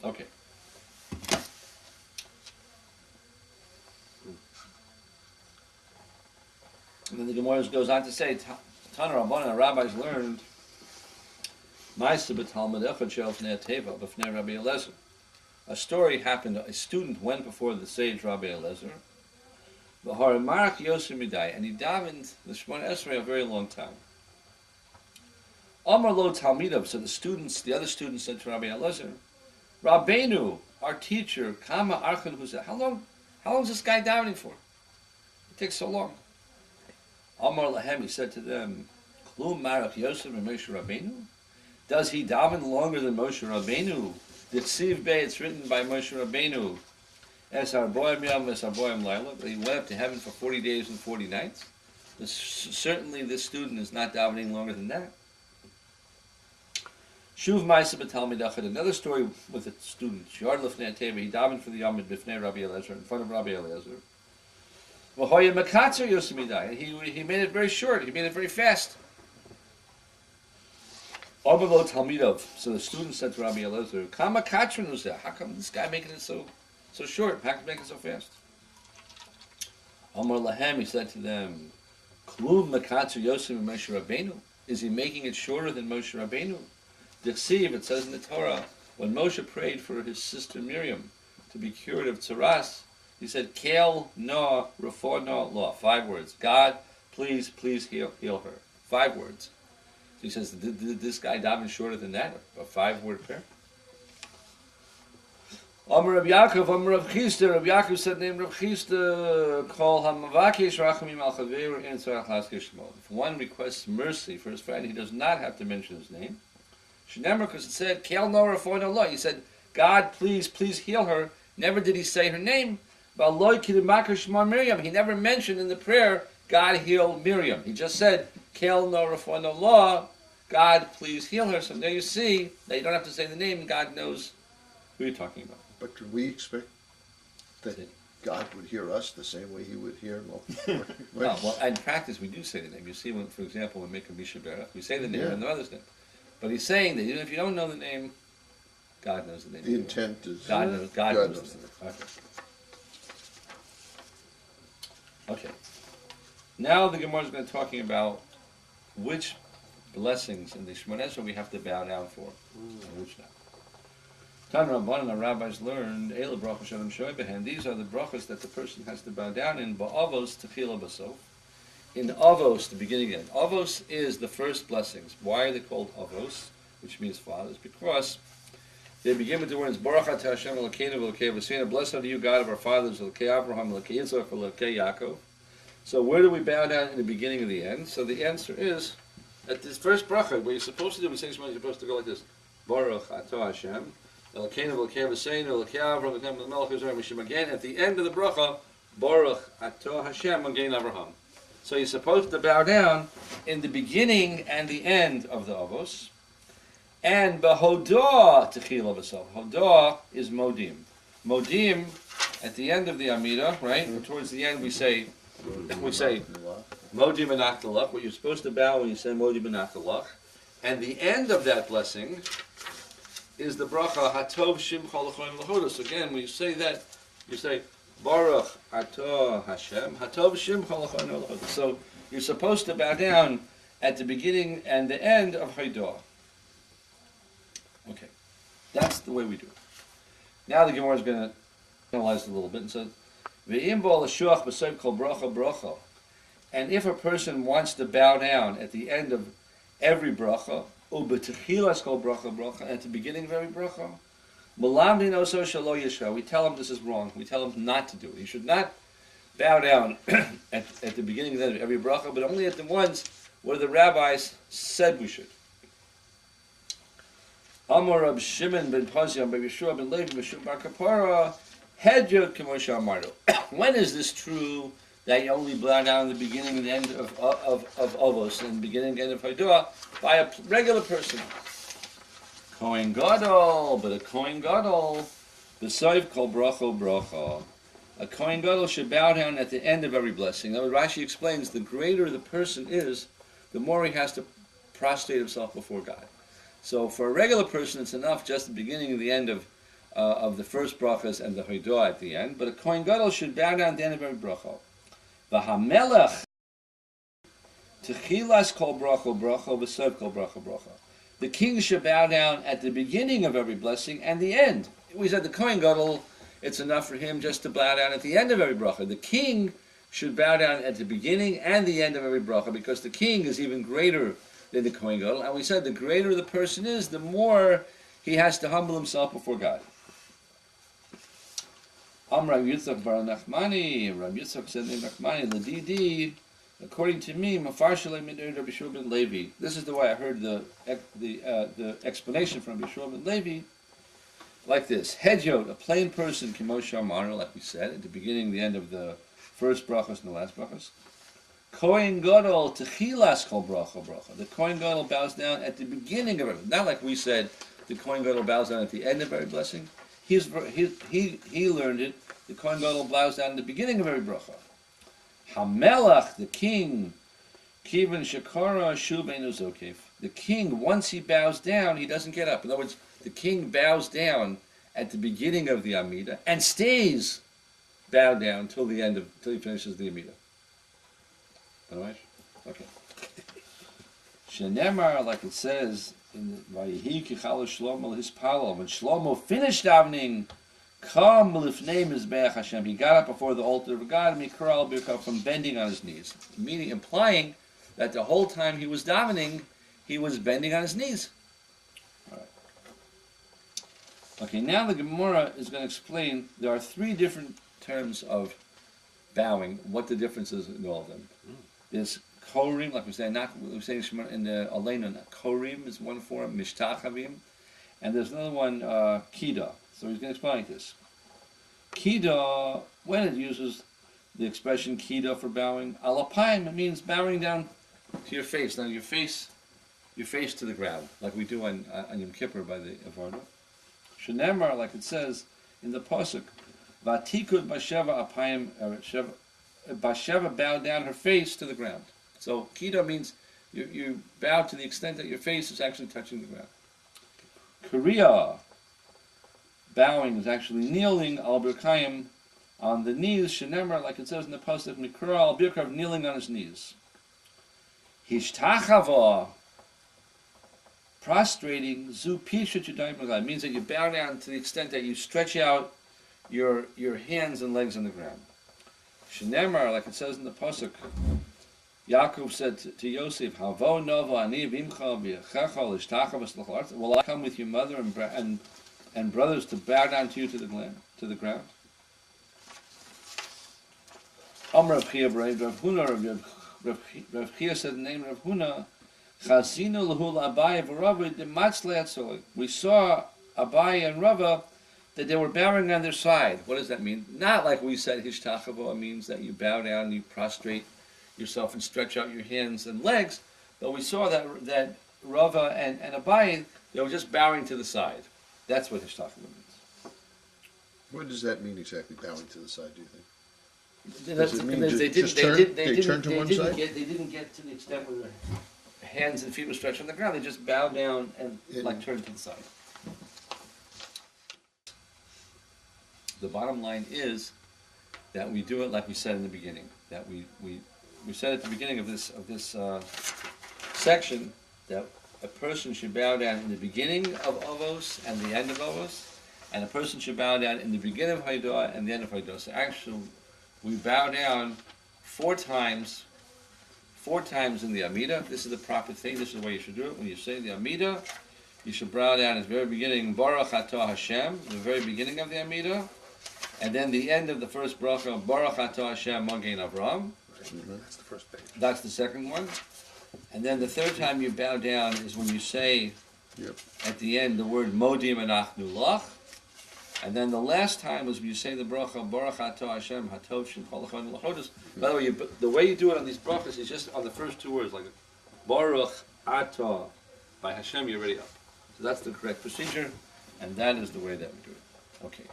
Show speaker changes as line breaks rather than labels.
Okay. And then the Gemara goes on to say, Tana Rabbanan, our rabbis learned, a story happened, a student went before the sage Rabbi Lazaros, and he davened the Shemoneh Esrei a very long time. Amar lo Talmidav, so the other students said to Rabbi Lazaros, Rabbeinu, our teacher, Kama Archan Huzeh, how long is this guy davening for? It takes so long. Amar lahem, he said to them, Klum Marach Yosef and Moshe Rabbeinu? Does he daven longer than Moshe Rabbeinu? The Ksiv Bey, it's written by Moshe Rabbeinu, Es Arboim Yom, Es Arboim Laila, that he went up to heaven for 40 days and 40 nights. Certainly this student is not davening longer than that. Shuv Maisa B'Talmidachad, another story with a student. Shiar Lefnei Teva, he davened for the Yamid B'Fnei Rabbi Eliezer, in front of Rabbi Eliezer. V'hoya Mekatzer Yosemidai, he made it very short, he made it very fast. Obalo Talmidov, so the student said to Rabbi Eliezer, Kama Katrin was there, how come this guy making it so short, how come he make it so fast? Amar Lahem, he said to them, Klum Mekatzer Yosem and Moshe Rabbeinu, is he making it shorter than Moshe Rabbeinu? Dichsiv, it says in the Torah, when Moshe prayed for his sister Miriam to be cured of tzaras, he said, Kel no refor no law. 5 words. God, please heal her. 5 words. So he says, did this guy daven shorter than that? A 5-word prayer? Amar Rav Yaakov, Amar Rav Chisda. Rav Yaakov said, name Rav Chisda, Kol hamavakesh rachamim al chaveru in tzarach laskish shmo. If one requests mercy for his friend, he does not have to mention his name. Shnemer, because it said, Kel no refor no law. He said, God, please heal her. Never did he say her name. Miriam. He never mentioned in the prayer, God heal Miriam. He just said, Kel no refor no law, God please heal her. So there you see that you don't have to say the name, God knows who you're talking about.
But could we expect that God would hear us the same way he would hear him?
Well, in practice we do say the name. You see, when, for example, when we make a Misha Berach, we say the name and the mother's name. But he's saying that even if you don't know the name, God knows the name.
The intent is...
God knows the name. Okay. Now the Gemara is going to be talking about which blessings in the Shemoneh Esrei we have to bow down for, and which not. Tan Rabbanan, the rabbis learned, Eila brachos shalom shoy behen. These are the brachos that the person has to bow down in. Ba'avos tefila basof. In avos, the beginning end. Avos is the first blessings. Why are they called avos, which means fathers? Because they begin with the words Baruch atah Hashem Elokeinu v'Elokei Avosinu. Blessed are you, God of our fathers, Elokei Abraham, Elokei Yitzchak, Elokei Yaakov. So where do we bow down in the beginning of the end? So the answer is at this first bracha, what you're supposed to do, when saying Shema, you're supposed to go like this: Baruch atah Hashem Elokeinu v'Elokei Avosinu, Elokei Abraham, Elokei Melech Yisrael Mishim. Again, at the end of the bracha, Baruch atah Hashem Elokeinu Abraham. So you're supposed to bow down in the beginning and the end of the avos. And behodah techila b'sof. Hodah is modim. Modim at the end of the Amidah, right? Mm-hmm. Towards the end we say modim anachtalach. What you're supposed to bow when you say modim anachtalach. And the end of that blessing is the bracha hatov shimcha l'cholim l'hodos. So again, when you say that, you say Baruch atah Hashem hatov shimcha l'cholim l'hodos. So you're supposed to bow down at the beginning and the end of Hodah. Okay, that's the way we do it. Now the Gemara is going to analyze it a little bit and says, "Ve'im bo l'shuach b'soif kol bracha bracha." And if a person wants to bow down at the end of every bracha, u'b'techilas kol bracha bracha, at the beginning of every bracha, malamdin oso shelo yishra. We tell him this is wrong. We tell him not to do it. He should not bow down at the beginning of every bracha, but only at the ones where the rabbis said we should. Amar Rab Shimon ben Pazian ben Yeshua ben Levi Meshum bar Kapara Hedjot K'moshe Amaru. When is this true that you only bow down at the beginning and the end of Avos and the beginning and end of Hodah by a regular person? Kohen Gadol, but a Kohen Gadol, the Soif Kol Bracho Bracha. A Kohen Gadol should bow down at the end of every blessing. Now, Rashi explains, the greater the person is, the more he has to prostrate himself before God. So for a regular person, it's enough just the beginning and the end of of the first brachas and the hoidah at the end, but a Kohen Gadol should bow down at the end of every bracha. V'hamelech techilas kol bracha bracha v'sov kol bracha bracha. The king should bow down at the beginning of every blessing and the end. We said the Kohen Gadol, it's enough for him just to bow down at the end of every bracha. The king should bow down at the beginning and the end of every bracha, because the king is even greater than the Kohen Gadol. And we said the greater the person is, the more he has to humble himself before God. Rabbi Yitzchak bar Nachmani, Rabbi Yitzchak said to Nachmani, Ladidi, according to me, Mafarshalei Midei Rabbi Shua ben Levi. This is the way I heard the explanation from Rabbi Shua ben Levi, like this: Hedyot, a plain person, Kimosha Amar, like we said at the beginning, the end of the first brachos and the last brachos. Kohen Gadol techilas kol bracha bracha. The Kohen Gadol bows down at the beginning of it, not like we said. The Kohen Gadol bows down at the end of every blessing. He learned it. The Kohen Gadol bows down at the beginning of every bracha. Hamelach, the king, kiven shekara shubeinu zokef. The king, once he bows down, he doesn't get up. In other words, the king bows down at the beginning of the Amidah and stays bowed down till the end till he finishes the Amidah. Otherwise, okay. Shenemar, like it says in Vayihi Kichal Shlomo his Palo, when Shlomo finished davening, Kam lifnei mizbeach Hashem, he got up before the altar of God, Mikral Birka, from bending on his knees, meaning implying that the whole time he was davening, he was bending on his knees. All right. Okay, now the Gemara is going to explain. There are three different terms of bowing. What the difference is in all of them. There's korim, like we're saying in the Alena, korim is one form, mishtachavim, and there's another one, kida. So he's going to explain this. Kida, when it uses the expression kida for bowing, alapayim, it means bowing down to your face. Now your face to the ground, like we do on Yom Kippur by the Avarda. Shenemar, like it says in the pasuk, Vatikud basheva apayim, Basheva bowed down her face to the ground. So kida means you bow to the extent that your face is actually touching the ground. Kriya, bowing, is actually kneeling, al birkayim, on the knees. Shenemar, like it says in the pasuk, mikra al birkav, kneeling on his knees. Hishtachava, prostrating, zu pisha chudayim, means that you bow down to the extent that you stretch out your hands and legs on the ground. Shenemar, like it says in the pasuk, Yaakov said to Yosef, "Havo novo ani vimcha v'yechecha l'shtachavas l'chol." Will I come with your mother and brothers to bow down to you to the ground? Amar Rav Chia Rav Huna, Rav Chia said the name of Rav Huna, Chazinu l'hu l'Abaye v'Rava d'matzle atzolei. We saw Abaye and Rava that they were bowing on their side. What does that mean? Not like we said hishtachavo means that you bow down, you prostrate yourself and stretch out your hands and legs, but we saw that Rava and Abaye, they were just bowing to the side. That's what hishtachavo means.
What does that mean exactly, bowing to the side, do you think?
Does
it mean
they
turn to one side?
They didn't get to the extent where their hands and feet were stretched on the ground. They just bowed down and turned to the side. The bottom line is that we do it like we said in the beginning. That we said at the beginning of this section that a person should bow down in the beginning of Avos and the end of Avos, and a person should bow down in the beginning of Haidah and the end of Haidah. So actually, we bow down four times in the Amidah. This is the proper thing. This is the way you should do it. When you say the Amidah, you should bow down at the very beginning, Baruch Atah Hashem, the very beginning of the Amidah. And then the end of the first bracha, Baruch Atah Hashem Magen Avraham.
That's the first page.
That's the second one. And then the third time you bow down is when you say at the end the word Modim Anachnu Lach. And then the last time is when you say the bracha, Baruch Atah Hashem Hatov Shem Kol Echad L'Chodos. By the way, the way you do it on these brachas is just on the first two words, like Baruch Atah. By Hashem, you're already up. So that's the correct procedure, and that is the way that we do it. Okay.